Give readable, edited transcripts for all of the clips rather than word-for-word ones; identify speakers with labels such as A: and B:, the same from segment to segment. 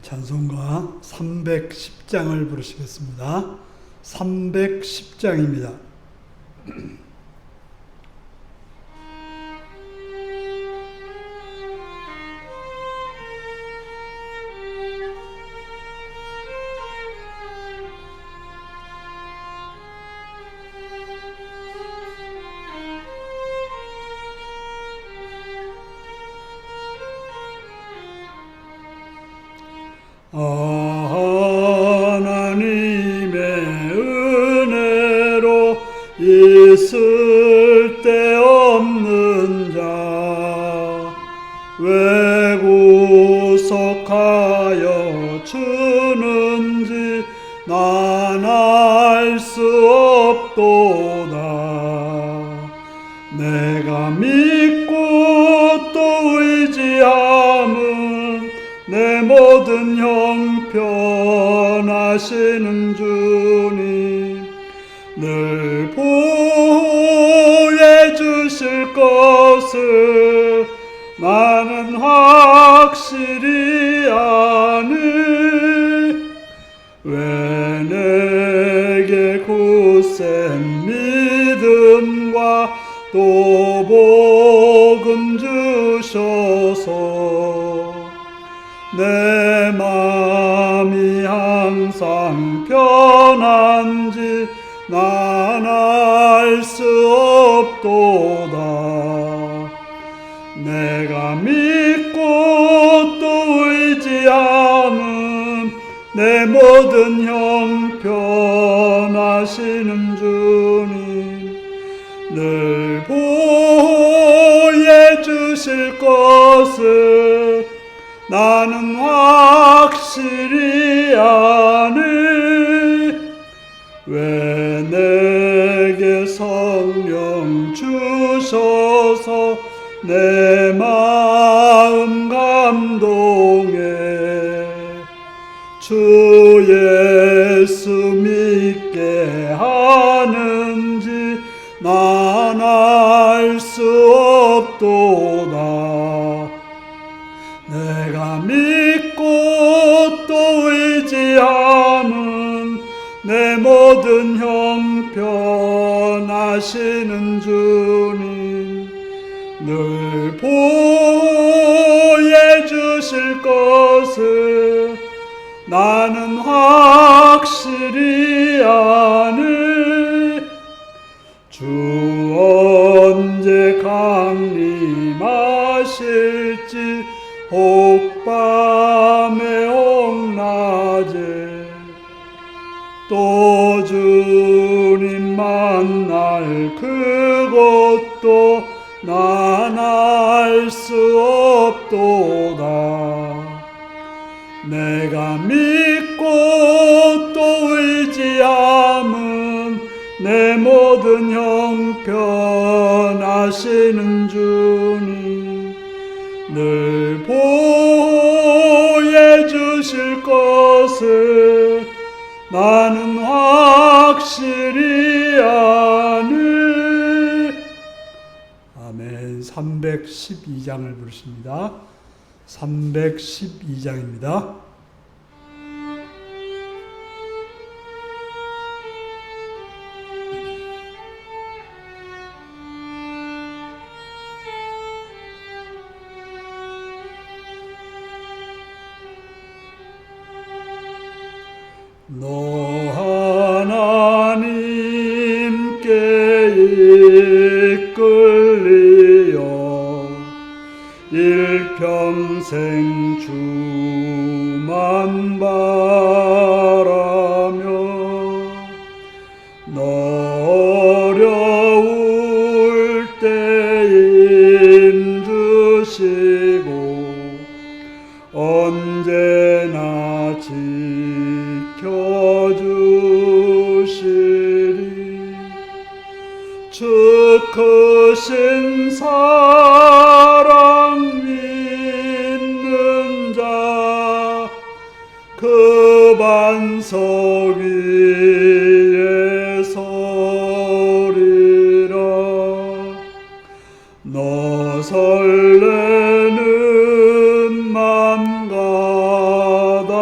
A: 찬송가 310장을 부르시겠습니다. 310장입니다. 하나님의 은혜로 있을 데 없는 자 왜 구속하여 주는지 난 알 수 없도다. 내가 믿고 또 의지함은 내 모든 형편하시는 주님 늘 보호해 주실 것을 나는 확실히 아네. 왜 내게 굳센 믿음과 또 복음 주셔서 내 맘이 항상 편한지 난 알 수 없도다. 내가 믿고 또 의지함은 내 모든 형편하시는 주님 늘 보호해 주실 것을 나는 확실히 아네. 왜 내게 성령 주셔서 내 마음 감동해 주 예수 믿게 하는지 난 알 수 없도다. 내가 믿고 또 의지함은 내 모든 형편하시는 주님 늘 보호해 주실 것을 나는 확실히 아네. 주 언제 강림하실지 혹 밤에 혹 낮에 또 주님 만날 그것도 난 알 수 없도다. 내가 믿고 또 의지함은 내 모든 형편하시는 주님 늘 보호해 주실 것을 나는 확실히 아네. 아멘. 312장을 부르십니다. 312장입니다. 너 하나님께 이끌리어 일평생 주만 바라며 너 어려울 때 힘주시고 언제나 지켜주시리. 주 크신 사랑 믿는 자 그 반석 위에 서리라. 너 설레는 맘 가다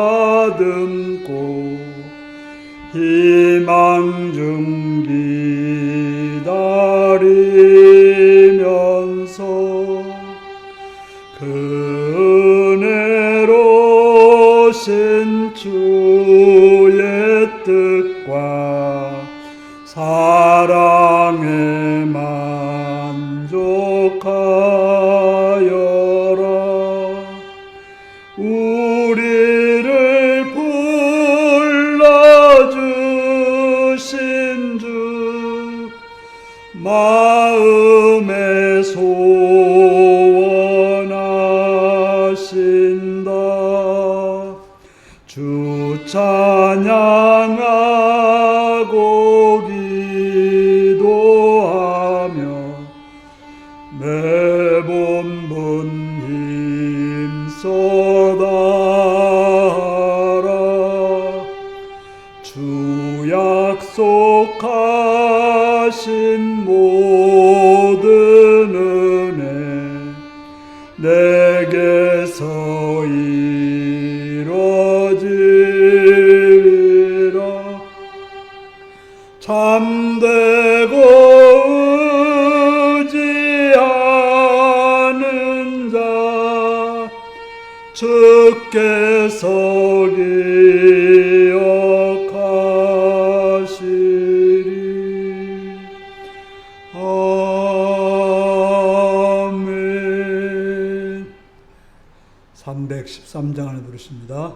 A: 우리를 불러주신 주 마음에 소원하신다. 주 찬양하고 기도하며 내 본분 힘써 다하라. 주 약속하신 모든 은혜 내게서 이루어지리라. 참되고 의지하는 자 주께서 기억하시리. 아멘. 313장을 부르십니다.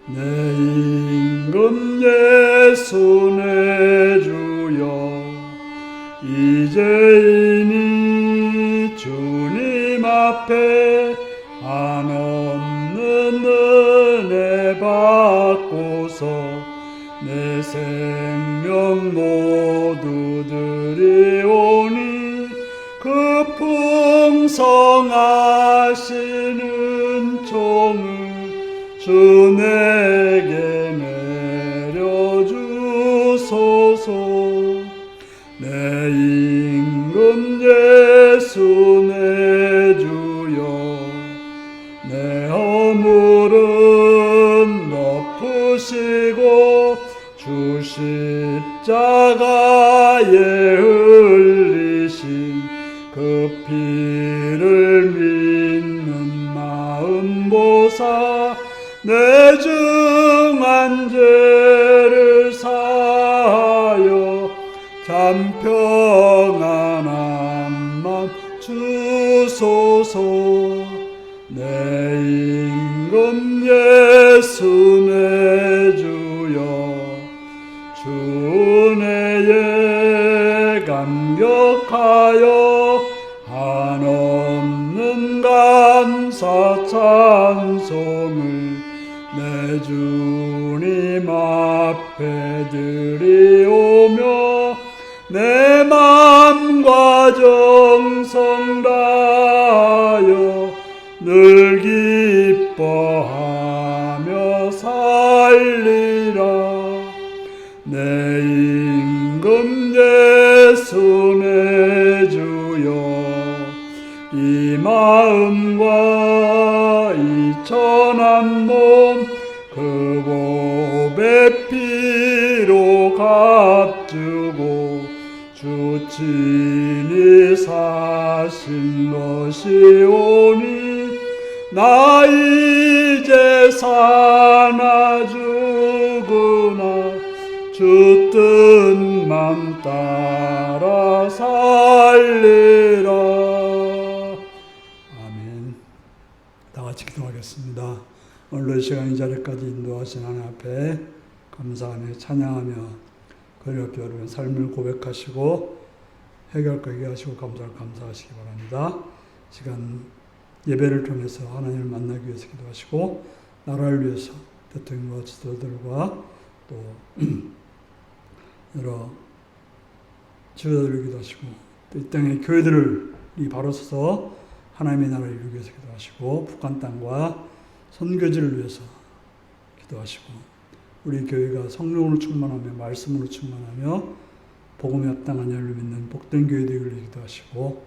A: 내 임금 예수 내 주여 이제이니 주님 앞에 한없는 은혜 받고서 내 생명 모두 드리오니 그 풍성하시는 종을 주 내게 내려주소서. 내 임금 예수 내 주여 내 허물은 덮으시고 주 십자가에 흘리신 그 피를 믿는 마음 보사 내 중한 죄를 사하여 참 평안한 맘 주소서. 내 임금 예수 내 주여 주 은혜에 감격하여 한없는 감사 찬송을 내 주님 앞에 드리오며 내 맘과 정성 다하여 늘 기뻐하며 살리라. 내 임금 예수 내 주여 이 마음과 이 천한 몸 그 보배 피로 값주고 주 친히 사신 것이오니 나 이제 사나 죽으나 주 뜻만 따라 살리라. 아멘. 다 같이 기도하겠습니다. 오늘 이 시간 이 자리까지 인도하신 하나님 앞에 감사하며 찬양하며 그렇게 여러분의 삶을 고백하시고 해결하게 하시고 감사하시기 바랍니다. 시간 예배를 통해서 하나님을 만나기 위해서 기도하시고 나라를 위해서 대통령과 지도자들과 또 여러 지도자들을 기도하시고 또 이 땅의 교회들이 바로 서서 하나님의 나라를 이루기 위해서 기도하시고 북한 땅과 선교지를 위해서 기도하시고 우리 교회가 성령으로 충만하며 말씀으로 충만하며 복음에 합당한 열을 믿는 복된 교회 되기를 기도하시고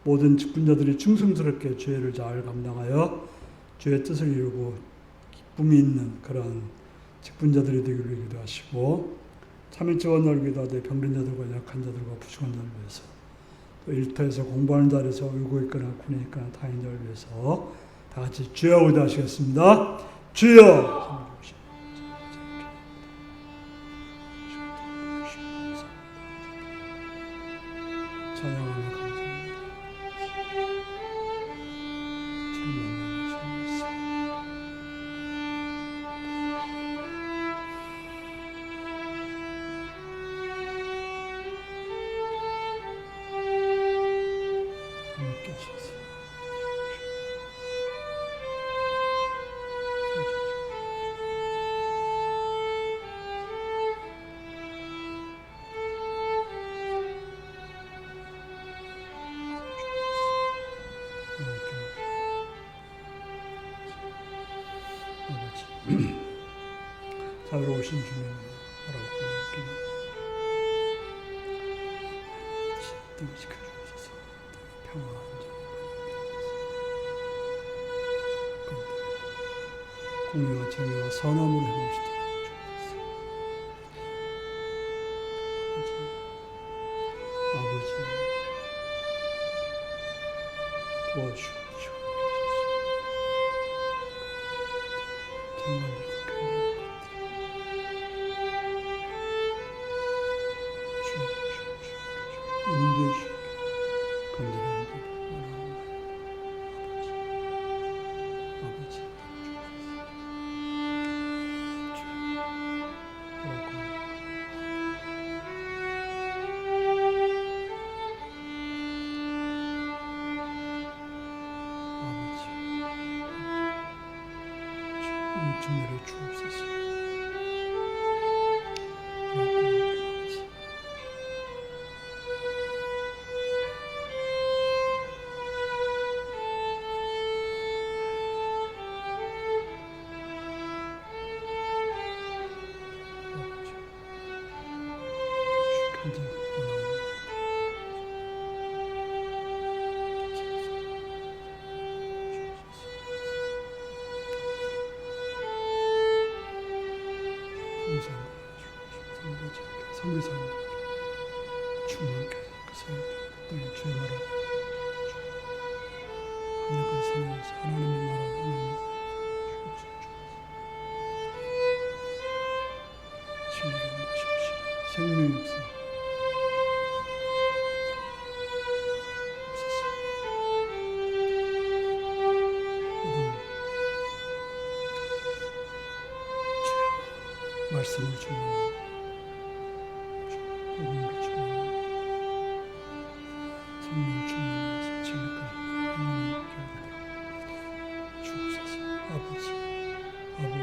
A: 모든 직분자들이 충성스럽게 주의를 잘 감당하여 주의 뜻을 이루고 기쁨이 있는 그런 직분자들이 되기를 기도하시고 참일지원 열기도 하되 병든 자들과 약한 자들과 부족한 자를 위해서 또 일터에서 공부하는 자리에서 울고 있거나 군에 있거나 타인들을 위해서 다 같이 주여 기도하시겠습니다. 주여. 찬양하며 감사합니다. 함께 하소서. 아버지, 자비로 오신 주님 바라보고 뜻을 지켜주셔서 평화 안전 공의와 정의와 선함으로 행하시도록 아버지 도와주시옵소서. 주님을 주옵소서. 성비사님 충만케 그사람들 주의 나라 하늘과 산에서 하나님의 나라 하나님 진리를 마십시오. 생명이 없어 말씀을 주는 복음을 주는 성령 주는 진리가 하나님 교회를 주옵소서. 아버지 정말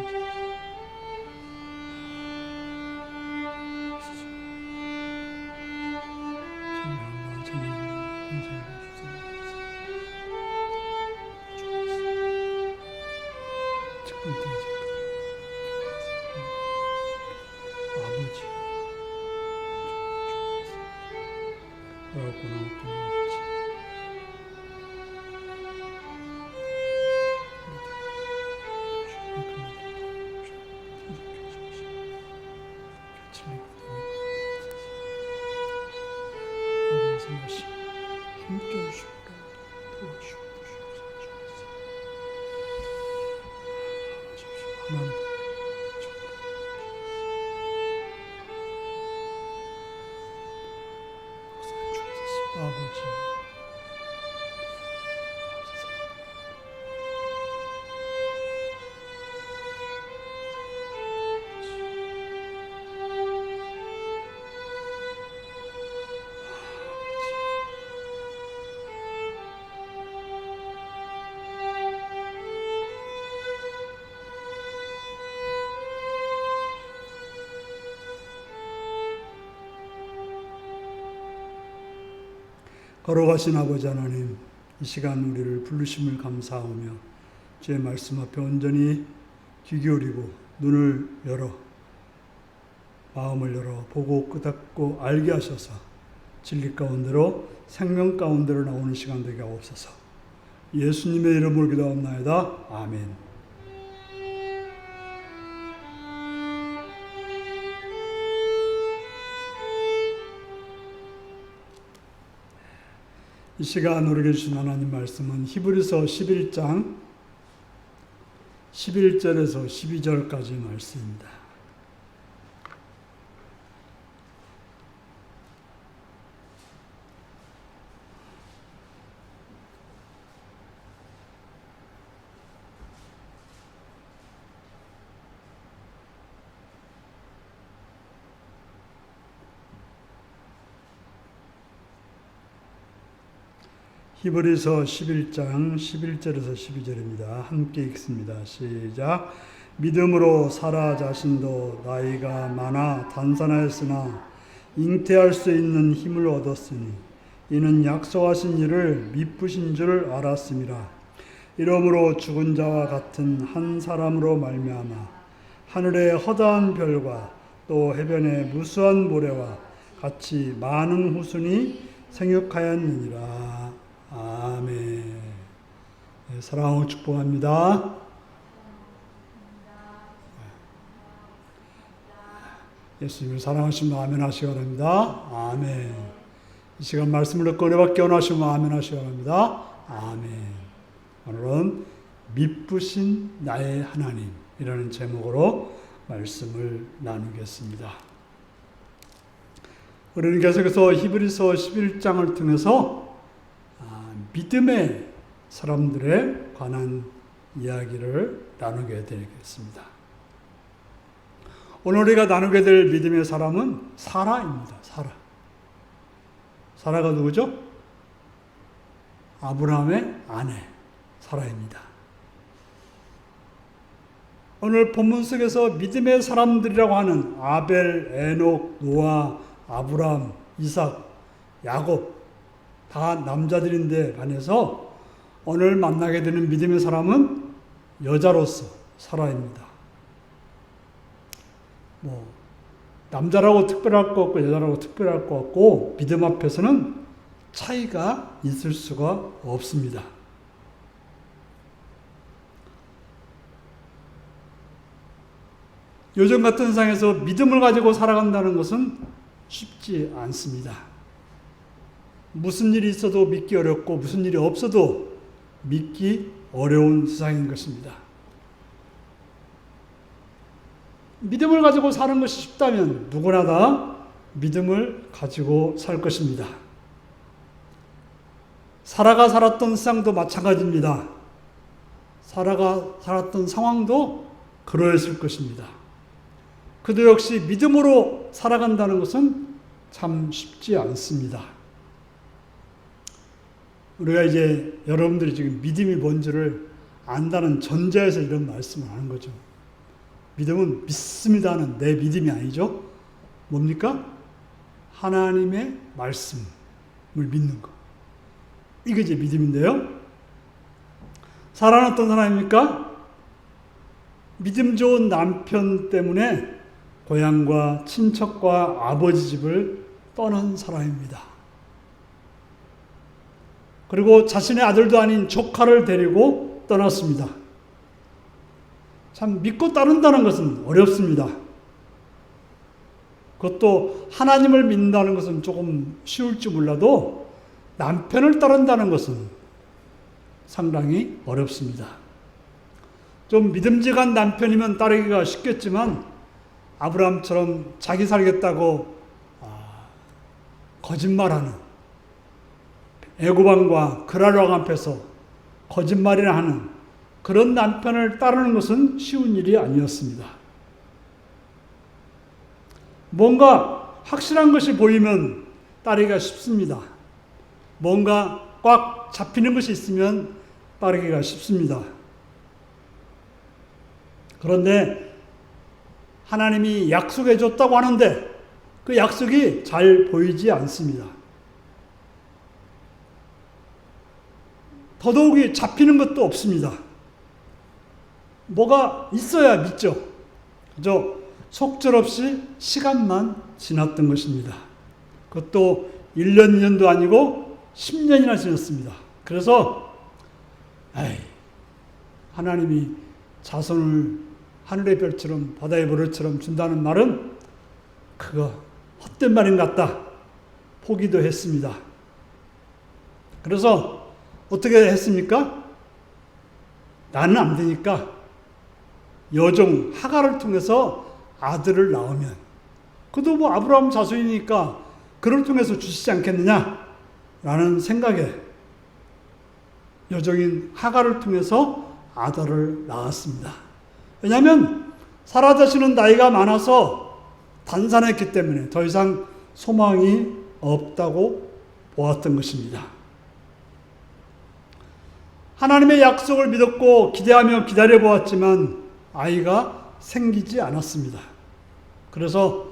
A: 정말 인생을 주옵소서. 주옵소서. 힘께 주시고 도와주시옵소서. 하나님 아버지 걸어가신 아버지 하나님, 이 시간 우리를 부르심을 감사하며 주의 말씀 앞에 온전히 귀 기울이고 눈을 열어 마음을 열어 보고 깨닫고 알게 하셔서 진리 가운데로 생명 가운데로 나오는 시간 되게 하옵소서. 예수님의 이름으로 기도하옵나이다. 아멘. 이 시간 우리에게 주신 하나님 말씀은 히브리서 11장 11절에서 12절까지 말씀입니다. 히브리서 11장 11절에서 12절입니다. 함께 읽습니다. 시작. 믿음으로 사라 자신도 나이가 많아 단산하였으나 잉태할 수 있는 힘을 얻었으니 이는 약속하신 일을 미쁘신 줄 알았음이라. 이러므로 죽은 자와 같은 한 사람으로 말미암아 하늘의 허다한 별과 또 해변의 무수한 모래와 같이 많은 후손이 생육하였느니라. 아멘. 네, 사랑하고 축복합니다. 예수님을 사랑하시면 아멘 하시기 바랍니다. 아멘. 이 시간 말씀을 듣고 은혜받기 원하시면 아멘 하시기 바랍니다. 아멘. 오늘은 미쁘신 나의 하나님이라는 제목으로 말씀을 나누겠습니다. 우리는 계속해서 히브리서 11장을 통해서 믿음의 사람들에 관한 이야기를 나누게 되겠습니다. 오늘 우리가 나누게 될 믿음의 사람은 사라입니다. 사라가 누구죠? 아브라함의 아내 사라입니다. 오늘 본문 속에서 믿음의 사람들이라고 하는 아벨, 에녹, 노아, 아브라함, 이삭, 야곱 다 남자들인데 반해서 오늘 만나게 되는 믿음의 사람은 여자로서 사라입니다. 남자라고 특별할 것 없고 여자라고 특별할 것 없고 믿음 앞에서는 차이가 있을 수가 없습니다. 요즘 같은 세상에서 믿음을 가지고 살아간다는 것은 쉽지 않습니다. 무슨 일이 있어도 믿기 어렵고 무슨 일이 없어도 믿기 어려운 세상인 것입니다. 믿음을 가지고 사는 것이 쉽다면 누구나 다 믿음을 가지고 살 것입니다. 사라가 살았던 세상도 마찬가지입니다. 사라가 살았던 상황도 그러했을 것입니다. 그도 역시 믿음으로 살아간다는 것은 참 쉽지 않습니다. 우리가 이제 여러분들이 지금 믿음이 뭔지를 안다는 전제에서 이런 말씀을 하는 거죠. 믿음은 믿습니다는 내 믿음이 아니죠. 뭡니까? 하나님의 말씀을 믿는 거. 이게 이제 믿음인데요. 사라는 어떤 사람입니까? 믿음 좋은 남편 때문에 고향과 친척과 아버지 집을 떠난 사람입니다. 그리고 자신의 아들도 아닌 조카를 데리고 떠났습니다. 참 믿고 따른다는 것은 어렵습니다. 그것도 하나님을 믿는다는 것은 조금 쉬울지 몰라도 남편을 따른다는 것은 상당히 어렵습니다. 좀 믿음직한 남편이면 따르기가 쉽겠지만 아브라함처럼 자기 살겠다고 거짓말하는 애굽 왕과 그랄 왕 앞에서 거짓말이나 하는 그런 남편을 따르는 것은 쉬운 일이 아니었습니다. 뭔가 확실한 것이 보이면 따르기가 쉽습니다. 뭔가 꽉 잡히는 것이 있으면 따르기가 쉽습니다. 그런데 하나님이 약속해 줬다고 하는데 그 약속이 잘 보이지 않습니다. 더더욱이 잡히는 것도 없습니다. 뭐가 있어야 믿죠. 그저 속절없이 시간만 지났던 것입니다. 그것도 1년, 2년도 아니고 10년이나 지났습니다. 그래서 하나님이 자손을 하늘의 별처럼 바다의 모래처럼 준다는 말은 그거 헛된 말인 것 같다. 포기도 했습니다. 그래서 어떻게 했습니까? 나는 안 되니까 여종 하갈을 통해서 아들을 낳으면, 그도 뭐 아브라함 자손이니까 그를 통해서 주시지 않겠느냐라는 생각에 여종인 하갈을 통해서 아들을 낳았습니다. 왜냐하면 사라 자신은 나이가 많아서 단산했기 때문에 더 이상 소망이 없다고 보았던 것입니다. 하나님의 약속을 믿었고 기대하며 기다려보았지만 아이가 생기지 않았습니다. 그래서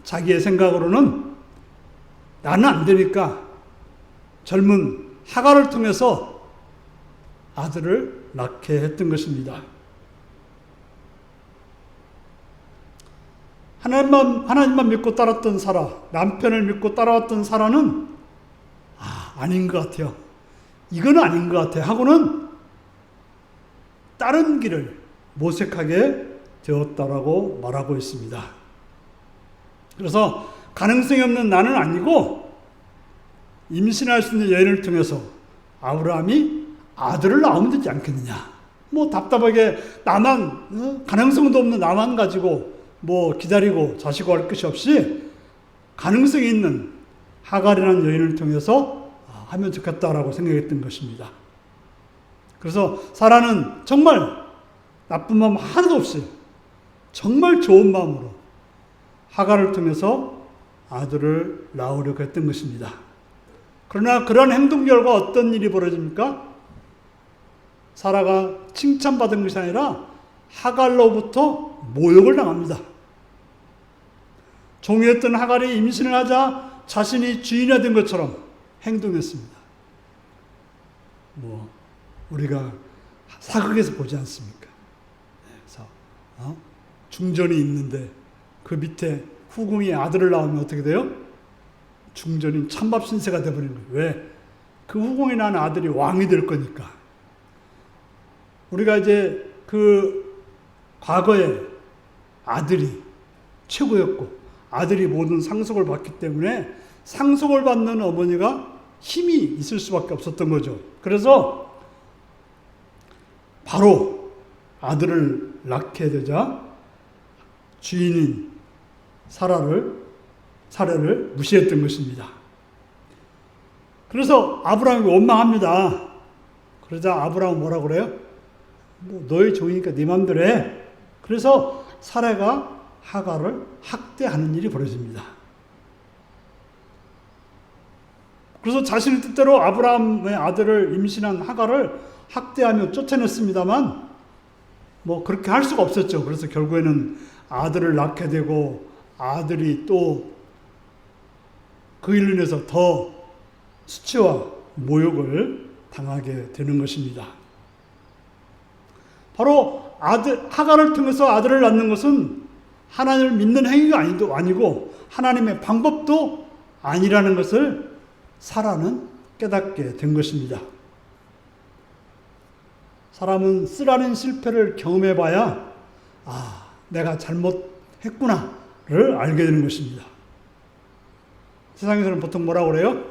A: 자기의 생각으로는 나는 안 되니까 젊은 하갈을 통해서 아들을 낳게 했던 것입니다. 하나님만 믿고 따랐던 사라, 남편을 믿고 따라왔던 사라는 아닌 것 같아요. 이건 아닌 것 같아 하고는 다른 길을 모색하게 되었다라고 말하고 있습니다. 그래서 가능성이 없는 나는 아니고 임신할 수 있는 여인을 통해서 아브라함이 아들을 낳으면 되지 않겠느냐. 뭐 답답하게 나만 가능성도 없는 나만 가지고 뭐 기다리고 자식을 할 것이 없이 가능성이 있는 하갈이라는 여인을 통해서 하면 좋겠다라고 생각했던 것입니다. 그래서 사라는 정말 나쁜 마음 하나도 없이 정말 좋은 마음으로 하갈을 통해서 아들을 낳으려고 했던 것입니다. 그러나 그런 행동 결과 어떤 일이 벌어집니까? 사라가 칭찬받은 것이 아니라 하갈로부터 모욕을 당합니다. 종이었던 하갈이 임신을 하자 자신이 주인이 된 것처럼 행동했습니다. 뭐 우리가 사극에서 보지 않습니까? 그래서 중전이 있는데 그 밑에 후궁이 아들을 낳으면 어떻게 돼요? 중전인 찬밥 신세가 되어버리는 거예요. 왜? 그 후궁이 낳은 아들이 왕이 될 거니까. 우리가 이제 그 과거에 아들이 최고였고 아들이 모든 상속을 받기 때문에 상속을 받는 어머니가 힘이 있을 수밖에 없었던 거죠. 그래서 바로 아들을 낳게 되자 주인인 사라를 무시했던 것입니다. 그래서 아브라함이 원망합니다. 그러자 아브라함은 뭐라고 그래요? 뭐 너의 종이니까 네 맘대로 해. 그래서 사라가 하갈을 학대하는 일이 벌어집니다. 그래서 자신의 뜻대로 아브라함의 아들을 임신한 하갈을 학대하며 쫓아냈습니다만 뭐 그렇게 할 수가 없었죠. 그래서 결국에는 아들을 낳게 되고 아들이 또 그 일로 인해서 더 수치와 모욕을 당하게 되는 것입니다. 바로 하갈을 통해서 아들을 낳는 것은 하나님을 믿는 행위가 아니고 하나님의 방법도 아니라는 것을 사라는 깨닫게 된 것입니다. 사람은 쓰라린 실패를 경험해봐야 내가 잘못했구나를 알게 되는 것입니다. 세상에서는 보통 뭐라고 그래요?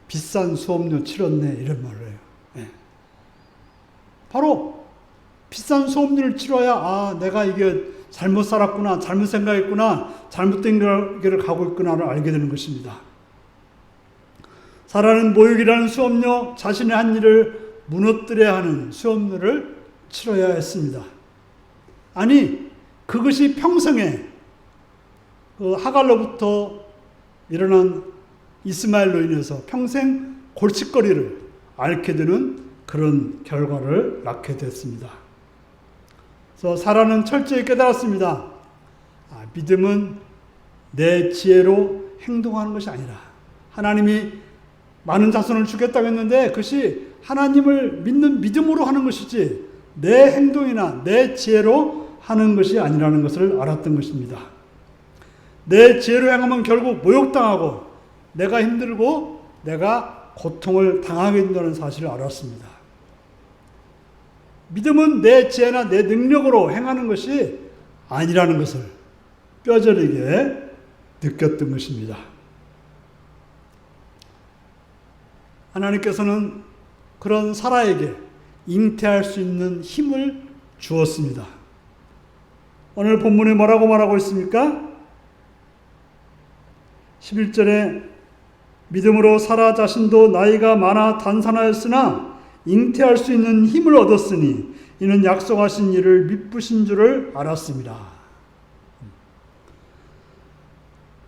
A: 비싼 수업료 치렀네 이런 말을 해요. 네. 바로 비싼 수업료를 치러야 내가 이게 잘못 살았구나, 잘못 생각했구나, 잘못된 길을 가고 있구나를 알게 되는 것입니다. 사라는 모욕이라는 수업료, 자신의 한 일을 무너뜨려야 하는 수업료를 치러야 했습니다. 아니, 그것이 평생에 그 하갈로부터 일어난 이스마엘로 인해서 평생 골칫거리를 앓게 되는 그런 결과를 낳게 됐습니다. 그래서 사라는 철저히 깨달았습니다. 믿음은 내 지혜로 행동하는 것이 아니라 하나님이 많은 자손을 주겠다고 했는데 그것이 하나님을 믿는 믿음으로 하는 것이지 내 행동이나 내 지혜로 하는 것이 아니라는 것을 알았던 것입니다. 내 지혜로 행하면 결국 모욕당하고 내가 힘들고 내가 고통을 당하게 된다는 사실을 알았습니다. 믿음은 내 지혜나 내 능력으로 행하는 것이 아니라는 것을 뼈저리게 느꼈던 것입니다. 하나님께서는 그런 사라에게 잉태할 수 있는 힘을 주었습니다. 오늘 본문에 뭐라고 말하고 있습니까? 11절에 믿음으로 사라 자신도 나이가 많아 단산하였으나 잉태할 수 있는 힘을 얻었으니 이는 약속하신 일을 미쁘신 줄을 알았습니다.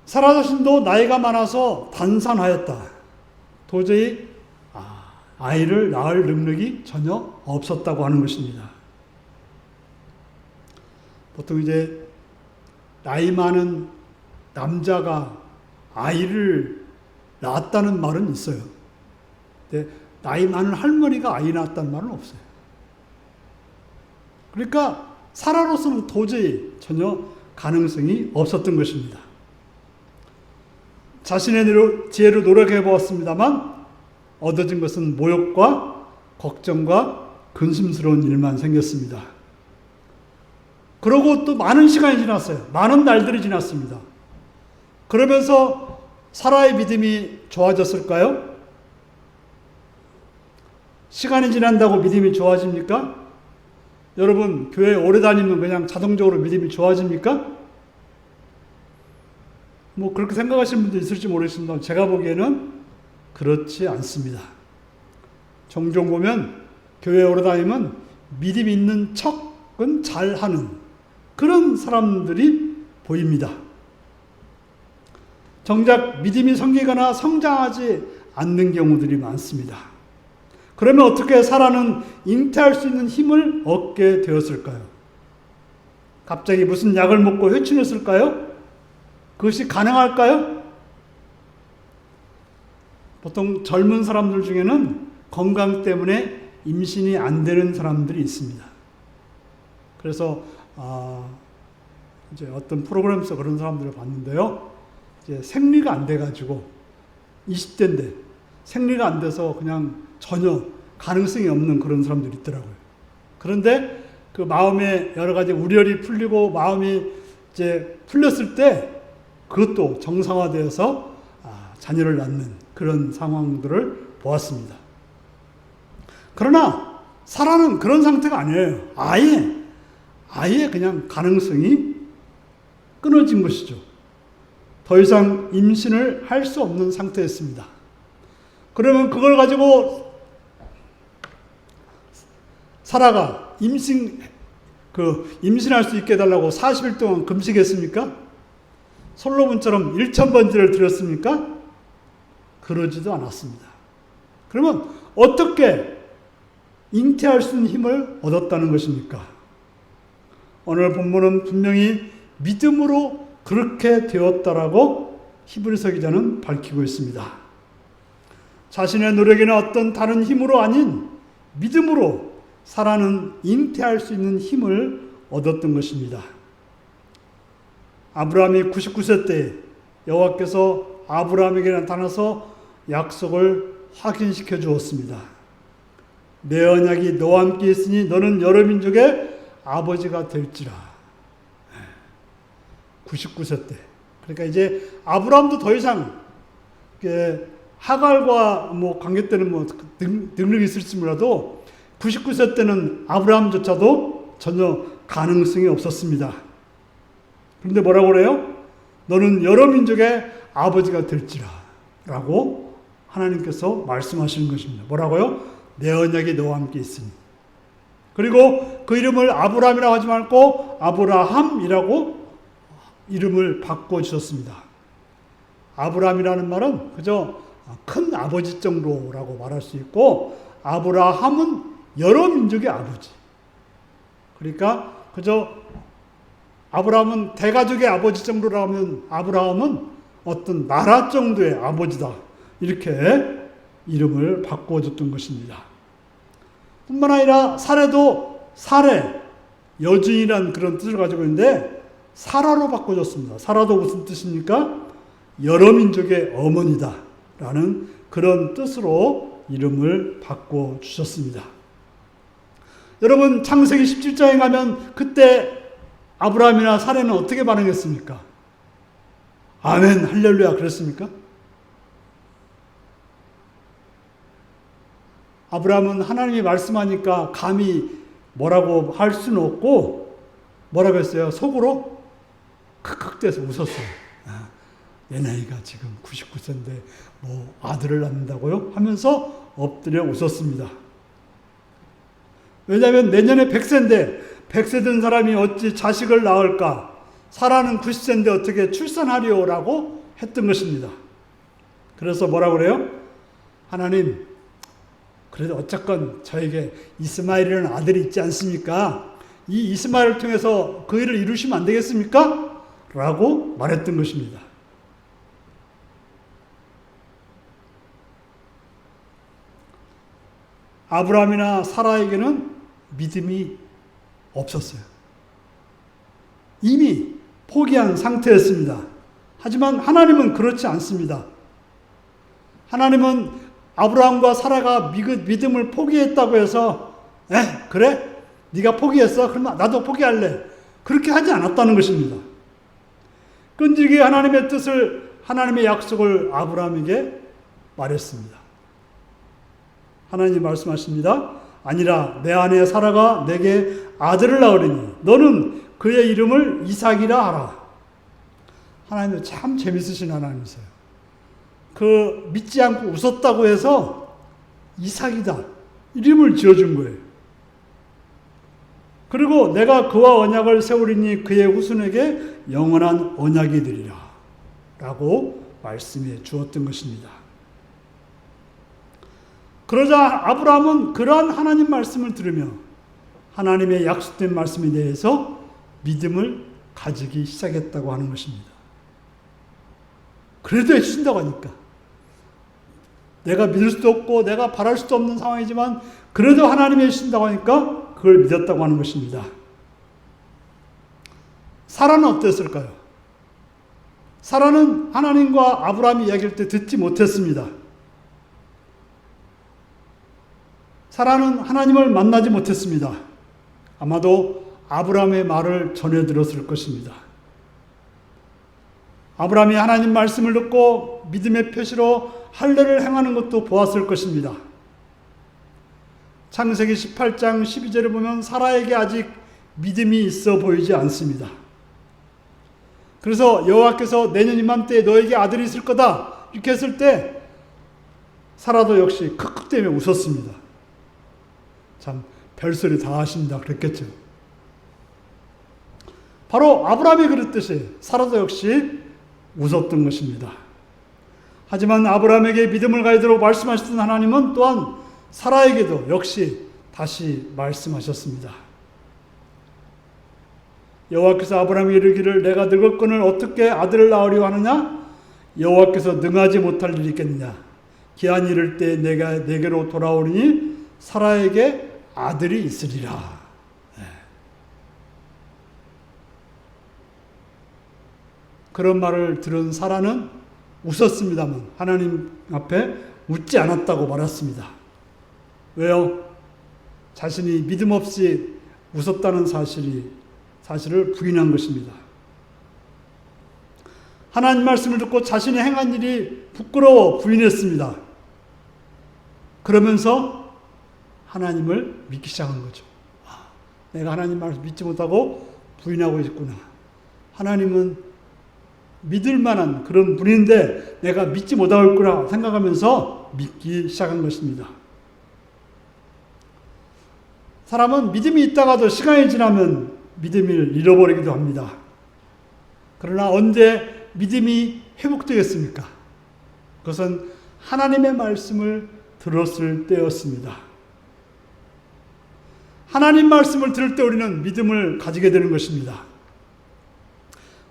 A: 사라 자신도 나이가 많아서 단산하였다. 도저히 아이를 낳을 능력이 전혀 없었다고 하는 것입니다. 보통 이제 나이 많은 남자가 아이를 낳았다는 말은 있어요. 근데 나이 많은 할머니가 아이 낳았다는 말은 없어요. 그러니까 사라로서는 도저히 전혀 가능성이 없었던 것입니다. 자신의 지혜로 노력해 보았습니다만 얻어진 것은 모욕과 걱정과 근심스러운 일만 생겼습니다. 그러고 또 많은 시간이 지났어요. 많은 날들이 지났습니다. 그러면서 사라의 믿음이 좋아졌을까요? 시간이 지난다고 믿음이 좋아집니까? 여러분, 교회 오래 다니면 그냥 자동적으로 믿음이 좋아집니까? 뭐 그렇게 생각하시는 분도 있을지 모르겠습니다. 제가 보기에는 그렇지 않습니다. 종종 보면 교회에 오래 다니면 믿음 있는 척은 잘하는 그런 사람들이 보입니다. 정작 믿음이 생기거나 성장하지 않는 경우들이 많습니다. 그러면 어떻게 사라는 잉태할 수 있는 힘을 얻게 되었을까요? 갑자기 무슨 약을 먹고 회춘했을까요? 그것이 가능할까요? 보통 젊은 사람들 중에는 건강 때문에 임신이 안 되는 사람들이 있습니다. 그래서 이제 어떤 프로그램에서 그런 사람들을 봤는데요. 이제 생리가 안 돼가지고 20대인데 생리가 안 돼서 그냥 전혀 가능성이 없는 그런 사람들이 있더라고요. 그런데 그 마음에 여러 가지 우려이 풀리고 마음이 이제 풀렸을 때 그것도 정상화되어서 자녀를 낳는 그런 상황들을 보았습니다. 그러나 사라는 그런 상태가 아니에요. 아예 그냥 가능성이 끊어진 것이죠. 더 이상 임신을 할 수 없는 상태였습니다. 그러면 그걸 가지고 사라가 임신할 수 있게 해달라고 40일 동안 금식했습니까? 솔로몬처럼 1000번제를 드렸습니까? 그러지도 않았습니다. 그러면 어떻게 잉태할 수 있는 힘을 얻었다는 것입니까? 오늘 본문은 분명히 믿음으로 그렇게 되었다라고 히브리서 기자는 밝히고 있습니다. 자신의 노력이나 어떤 다른 힘으로 아닌 믿음으로 사라는 잉태할 수 있는 힘을 얻었던 것입니다. 아브라함이 99세 때 여호와께서 아브라함에게 나타나서 약속을 확인시켜 주었습니다. 내 언약이 너와 함께 있으니 너는 여러 민족의 아버지가 될지라. 99세 때. 그러니까 이제 아브라함도 더 이상 하갈과 관계 때는 능력이 있을지 몰라도 99세 때는 아브라함조차도 전혀 가능성이 없었습니다. 그런데 뭐라고 그래요? 너는 여러 민족의 아버지가 될지라 라고 하나님께서 말씀하시는 것입니다. 뭐라고요? 내 언약이 너와 함께 있으니. 그리고 그 이름을 아브라함이라고 하지 말고 아브라함이라고 이름을 바꿔주셨습니다. 아브라함이라는 말은 그저 큰 아버지 정도라고 말할 수 있고 아브라함은 여러 민족의 아버지. 그러니까 그저 아브라함은 대가족의 아버지 정도라면 아브라함은 어떤 나라 정도의 아버지다. 이렇게 이름을 바꿔줬던 것입니다. 뿐만 아니라 사례도 사례, 여주인이라는 그런 뜻을 가지고 있는데 사라로 바꿔줬습니다. 사라도 무슨 뜻입니까? 여러 민족의 어머니다 라는 그런 뜻으로 이름을 바꿔주셨습니다. 여러분 창세기 17장에 가면 그때 아브라함이나 사례는 어떻게 반응했습니까? 아멘 할렐루야 그랬습니까? 아브라함은 하나님이 말씀하니까 감히 뭐라고 할 수는 없고 뭐라고 했어요? 속으로 크크대서 웃었어요. 내 나이가 지금 99세인데 뭐 아들을 낳는다고요? 하면서 엎드려 웃었습니다. 왜냐하면 내년에 100세인데 100세 된 사람이 어찌 자식을 낳을까? 사라는 90세인데 어떻게 출산하리오라고 했던 것입니다. 그래서 뭐라고 그래요? 하나님, 그래도 어쨌건 저에게 이스마엘이라는 아들이 있지 않습니까? 이 이스마엘을 통해서 그 일을 이루시면 안 되겠습니까? 라고 말했던 것입니다. 아브라함이나 사라에게는 믿음이 없었어요. 이미 포기한 상태였습니다. 하지만 하나님은 그렇지 않습니다. 하나님은 아브라함과 사라가 믿음을 포기했다고 해서 그래? 네가 포기했어? 그러면 나도 포기할래. 그렇게 하지 않았다는 것입니다. 끈질기게 하나님의 뜻을, 하나님의 약속을 아브라함에게 말했습니다. 하나님 말씀하십니다. 아니라 내 아내 사라가 내게 아들을 낳으리니 너는 그의 이름을 이삭이라 하라. 하나님은 참 재밌으신 하나님이세요. 그 믿지 않고 웃었다고 해서 이삭이다 이름을 지어준 거예요. 그리고 내가 그와 언약을 세우리니 그의 후손에게 영원한 언약이 되리라 라고 말씀해 주었던 것입니다. 그러자 아브라함은 그러한 하나님 말씀을 들으며 하나님의 약속된 말씀에 대해서 믿음을 가지기 시작했다고 하는 것입니다. 그래도 해주신다고 하니까. 내가 믿을 수도 없고 내가 바랄 수도 없는 상황이지만 그래도 하나님이 해주신다고 하니까 그걸 믿었다고 하는 것입니다. 사라는 어땠을까요? 사라는 하나님과 아브라함이 이야기할 때 듣지 못했습니다. 사라는 하나님을 만나지 못했습니다. 아마도 아브라함의 말을 전해 들었을 것입니다. 아브라함이 하나님 말씀을 듣고 믿음의 표시로 할례를 행하는 것도 보았을 것입니다. 창세기 18장 12절을 보면 사라에게 아직 믿음이 있어 보이지 않습니다. 그래서 여호와께서 내년 이맘때에 너에게 아들이 있을 거다 이렇게 했을 때 사라도 역시 크크대며 웃었습니다. 참 별소리 다 하신다 그랬겠죠. 바로 아브라함이 그랬듯이 사라도 역시 웃었던 것입니다. 하지만 아브라함에게 믿음을 가지도록 말씀하셨던 하나님은 또한 사라에게도 역시 다시 말씀하셨습니다. 여호와께서 아브라함에게 이르기를 내가 늙었거늘 어떻게 아들을 낳으려 하느냐? 여호와께서 능하지 못할 일이 있겠느냐? 기한이 이를 때 내가 내게로 돌아오리니 사라에게 아들이 있으리라. 그런 말을 들은 사라는 웃었습니다만 하나님 앞에 웃지 않았다고 말했습니다. 왜요? 자신이 믿음 없이 웃었다는 사실을 부인한 것입니다. 하나님 말씀을 듣고 자신이 행한 일이 부끄러워 부인했습니다. 그러면서 하나님을 믿기 시작한 거죠. 내가 하나님 말씀 믿지 못하고 부인하고 있구나. 하나님은 믿을 만한 그런 분인데 내가 믿지 못하고 있구나 생각하면서 믿기 시작한 것입니다. 사람은 믿음이 있다가도 시간이 지나면 믿음을 잃어버리기도 합니다. 그러나 언제 믿음이 회복되겠습니까? 그것은 하나님의 말씀을 들었을 때였습니다. 하나님 말씀을 들을 때 우리는 믿음을 가지게 되는 것입니다.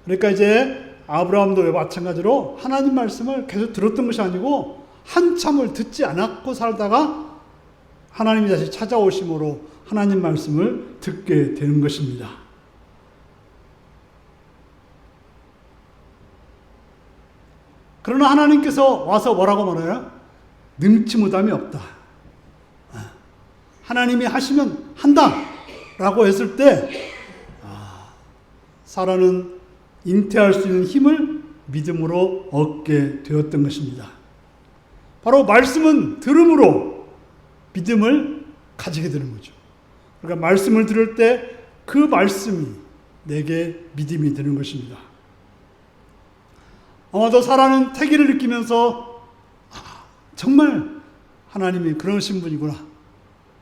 A: 그러니까 이제 아브라함도 마찬가지로 하나님 말씀을 계속 들었던 것이 아니고 한참을 듣지 않았고 살다가 하나님이 다시 찾아오심으로 하나님 말씀을 듣게 되는 것입니다. 그러나 하나님께서 와서 뭐라고 말해요? 능치 못함이 없다. 하나님이 하시면 한다 라고 했을 때 사라는 잉태할 수 있는 힘을 믿음으로 얻게 되었던 것입니다. 바로 말씀은 들음으로 믿음을 가지게 되는 거죠. 그러니까 말씀을 들을 때 그 말씀이 내게 믿음이 되는 것입니다. 아마도 사라는 태기를 느끼면서 정말 하나님이 그러신 분이구나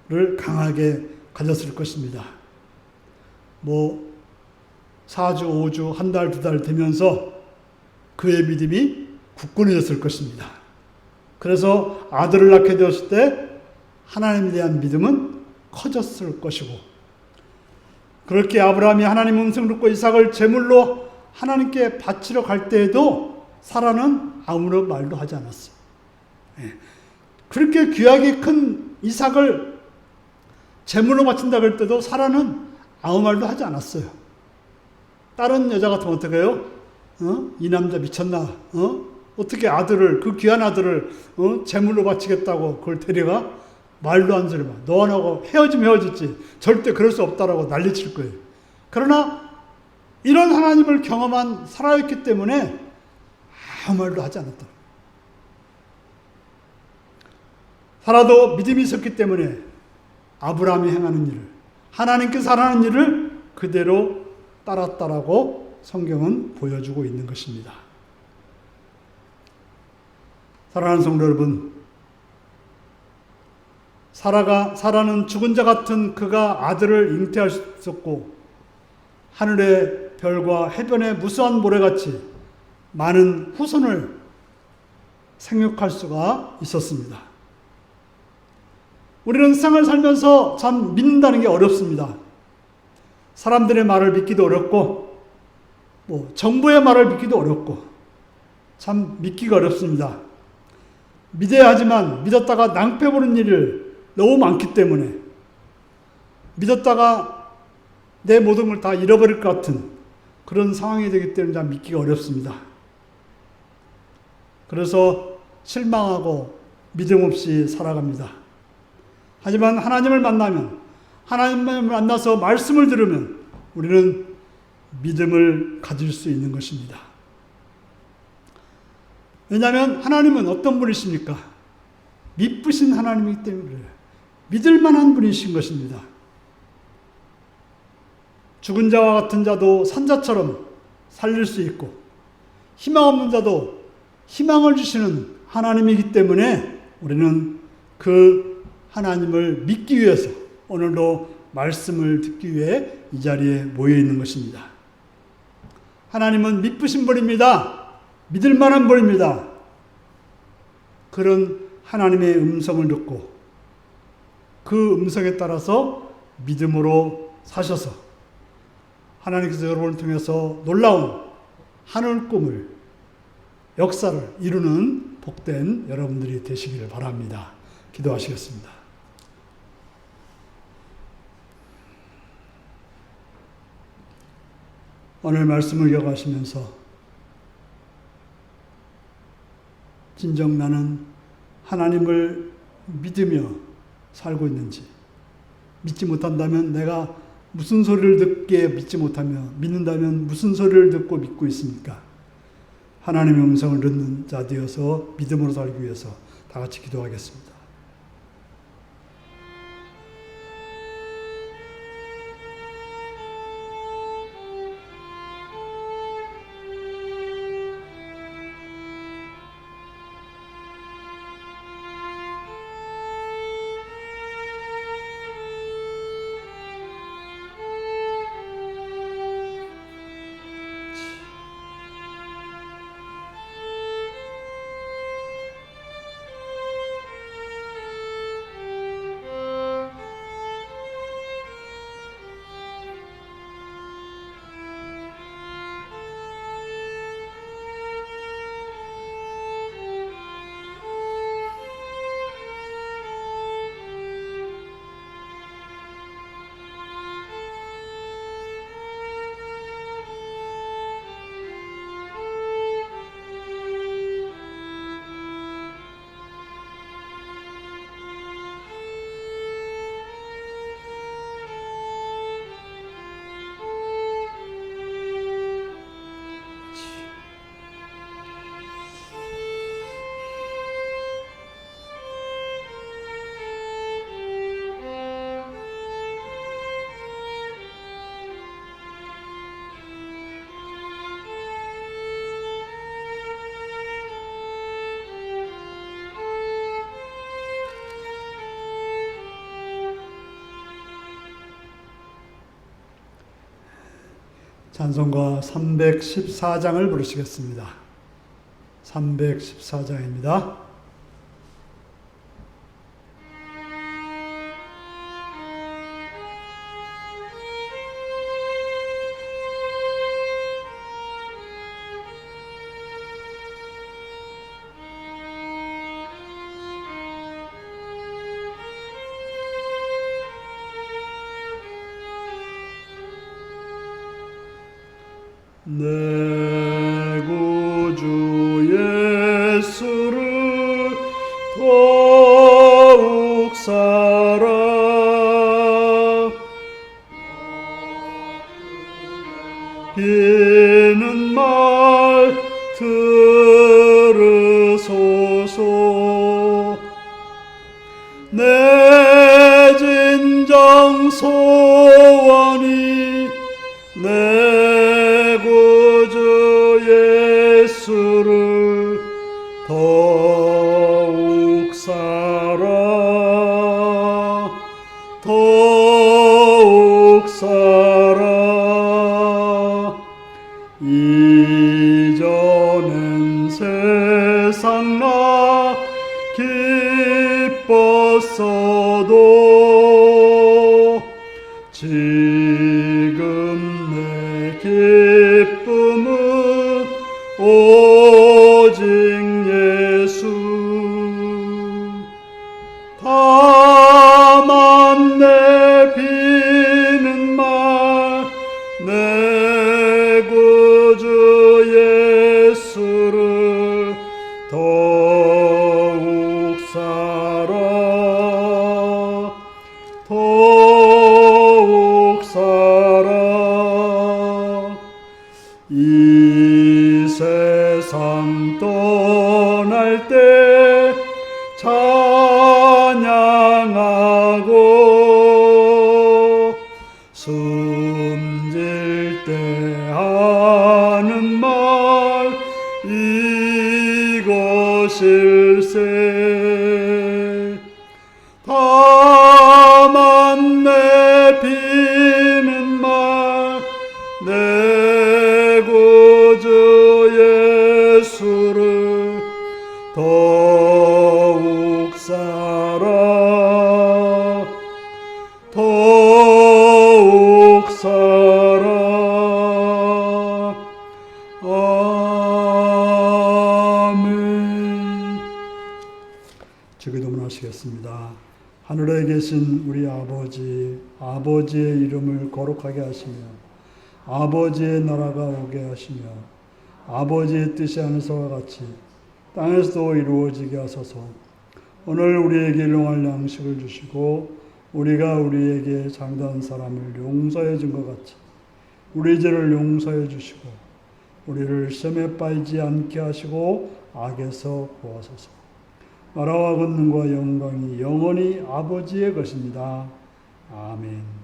A: 를 강하게 가졌을 것입니다. 4주, 5주, 한 달, 2달 되면서 그의 믿음이 굳건해졌을 것입니다. 그래서 아들을 낳게 되었을 때 하나님에 대한 믿음은 커졌을 것이고, 그렇게 아브라함이 하나님 음성을 듣고 이삭을 제물로 하나님께 바치러 갈 때에도 사라는 아무런 말도 하지 않았어요. 그렇게 귀하게 큰 이삭을 제물로 바친다 그럴 때도 사라는 아무 말도 하지 않았어요. 다른 여자 같으면 어떻게 해요? 이 남자 미쳤나? 어떻게 아들을, 그 귀한 아들을 제물로 바치겠다고 그걸 데려가? 말도 안 들으면 너와 나하고 헤어지면 헤어졌지 절대 그럴 수 없다라고 난리칠 거예요. 그러나 이런 하나님을 경험한 사라였기 때문에 아무 말도 하지 않았다. 사라도 믿음이 있었기 때문에 아브라함이 행하는 일을, 하나님께서 하라는 일을 그대로 따랐다라고 성경은 보여주고 있는 것입니다. 사랑하는 성도 여러분, 사라는 죽은 자 같은 그가 아들을 잉태할 수 있었고, 하늘의 별과 해변의 무수한 모래같이 많은 후손을 생육할 수가 있었습니다. 우리는 세상을 살면서 참 믿는다는 게 어렵습니다. 사람들의 말을 믿기도 어렵고, 정부의 말을 믿기도 어렵고, 참 믿기가 어렵습니다. 믿어야 하지만 믿었다가 낭패보는 일을 너무 많기 때문에, 믿었다가 내 모든 걸 다 잃어버릴 것 같은 그런 상황이 되기 때문에 참 믿기가 어렵습니다. 그래서 실망하고 믿음 없이 살아갑니다. 하지만 하나님을 만나면, 하나님을 만나서 말씀을 들으면 우리는 믿음을 가질 수 있는 것입니다. 왜냐하면 하나님은 어떤 분이십니까? 미쁘신 하나님이기 때문에 그래요. 믿을 만한 분이신 것입니다. 죽은 자와 같은 자도 산자처럼 살릴 수 있고, 희망 없는 자도 희망을 주시는 하나님이기 때문에 우리는 그 하나님을 믿기 위해서 오늘도 말씀을 듣기 위해 이 자리에 모여 있는 것입니다. 하나님은 미쁘신 분입니다. 믿을 만한 분입니다. 그런 하나님의 음성을 듣고 그 음성에 따라서 믿음으로 사셔서 하나님께서 여러분을 통해서 놀라운 하늘 꿈을, 역사를 이루는 복된 여러분들이 되시기를 바랍니다. 기도하시겠습니다. 오늘 말씀을 기억하시면서 진정 나는 하나님을 믿으며 살고 있는지, 믿지 못한다면 내가 무슨 소리를 듣기에 믿지 못하며, 믿는다면 무슨 소리를 듣고 믿고 있습니까? 하나님의 음성을 듣는 자 되어서 믿음으로 살기 위해서 다 같이 기도하겠습니다. 찬송가 314장을 부르시겠습니다. 314장입니다. 내 구주 예수를 더욱 사랑 비는 말 들으소서 내 진정 소원이 내 구주 예수를 더욱 사랑 더욱 사랑 이전엔 세상 나 기뻤어도 지금 내 기쁨은 오직 예수 다만 내 비는 말 내 구주 예수를 더욱 사랑 더욱 사랑 이 세상 떠날 때 찬양하고 숨질 때 하는 말 이것일세 다만 내 비는 말 내 구주 예수를 더욱 사랑 더욱 사랑 아멘. 주기도문 하시겠습니다. 하늘에 계신 우리 아버지, 아버지의 이름을 거룩하게 하시며 아버지의 나라가 오게 하시며 아버지의 뜻이 하늘에서와 같이 땅에서도 이루어지게 하소서. 오늘 우리에게 일용할 양식을 주시고 우리가 우리에게 잘못한 사람을 용서해 준 것 같이 우리 죄를 용서해 주시고 우리를 시험에 빠지지 않게 하시고 악에서 구하소서. 나라와 권능과 영광이 영원히 아버지의 것입니다. 아멘.